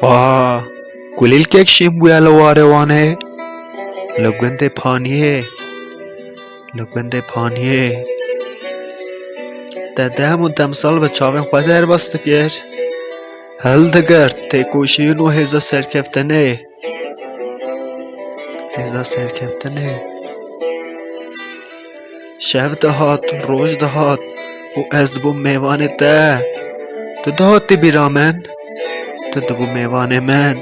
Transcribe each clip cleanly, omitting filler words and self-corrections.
واه قولي الكيك شيمبويا لواروانه لگنده پانیه لگنده پانیه دده همون تمثال به چاوین خود در باستگر هل دگر تکوشی نو هزا سرکفتنه هزا سرکفتنه شب دهات روش دهات و از دبو میوان ده دهاتی بیرامن دبو میوان من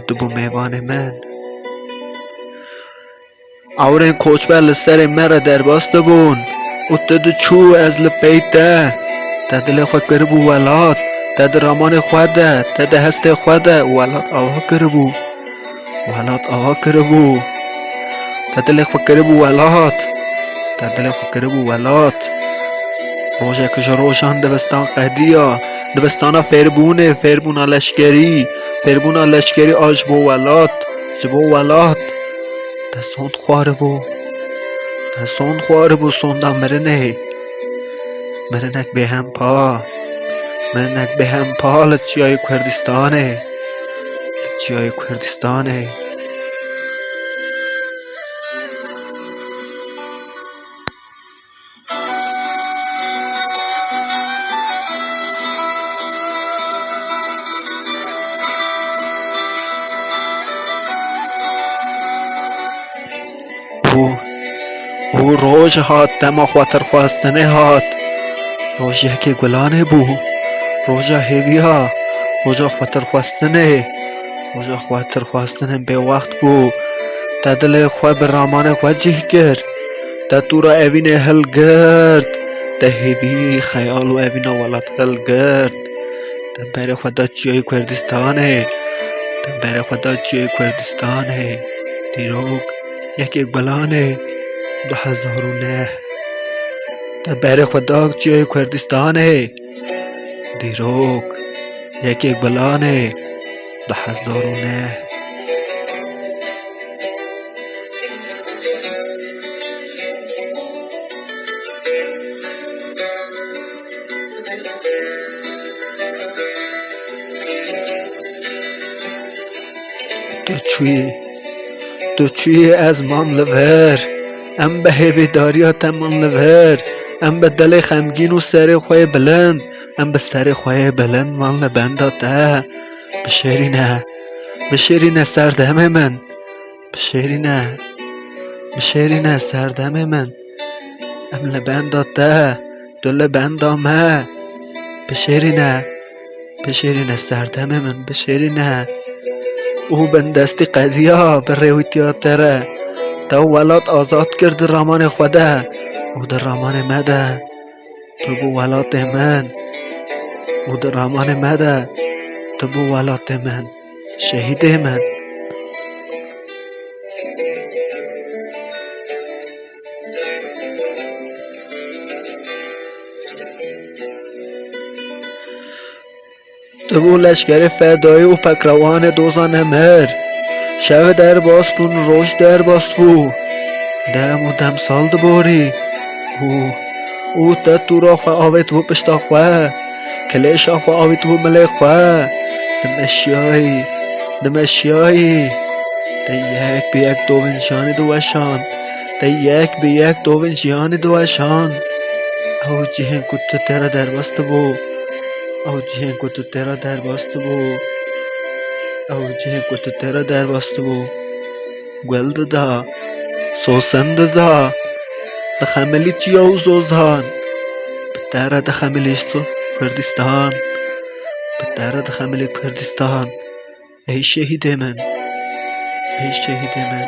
دبو میوان من اورین کوچبل سر مرا در باسته بون و تدو چو از لپیته تدل خود کربو ولاد تد رامان خوده تد هست خوده ولاد آوا کربو ولاد آوا کربو تدل خود کربو ولاد تدل خود کربو ولاد روشه کش روشان دبستان قدیا دبستانا فربونه فربونا لشکری فربونا لشکری آج بو ولاد جبو ولاد دستان خواره بو دستان خواره بو سوندم مرنه مرنک به هم پا مرنک به هم پا لچیای کردستانه لچیای کردستانه او روژ هات دما خواتر خواستنه هات روژ یکی گلانه بو روژا هیویا روژا خواتر خواستنه روژا خواتر خواستنه به وقت بو تا دل خواه به رامان خواه جه کرد تا تو را اوین هل گرد تا هیوی خیال و اوین ولاد هل گرد تا بر خواه دا چیای کردستانه تا بر خواه دا چیای کردستانه دیروگ یکی گلانه 2009 تا بر خدا چیای کردستانه دیروگ یکی گلانه 2009 تو چوی از من لور ام به هیوی داریات من لور ام به دل خمگین و سر خواه بلند ام به سر خواه بلند من لبنداته بشیرینه سردم من بشیرینه سردم من ام لبنداته دو لبندامه بشیرینه سردم من بشیرینه او بندستی قضیه به روی تیاتره تا ولاد آزاد کرد رامان خوده او در رامان مده تو بو ولاد من او در رامان مده تو بو ولاد من شهید من تو بو لشکر فدایی و پکروان دوزان مر شب در باستون روش در باست بو دم و دم سال دباری او تا تو را خواه آوید و پشتا خواه کلیش خواه آوید و ملی خواه دمشیایی تا یک به یک دو ونشان دوشان تا یک به یک دو ونشان دوشان او جهن کت تیرا در باست بو او جهن کت تیرا در باست بو او جهن کت تیرا در باست بو گل دا سوسند دا دخملی چی او زوزان بتره دخملیش تو کردستان بتره دخملی کردستان ای شهید من ای شهید من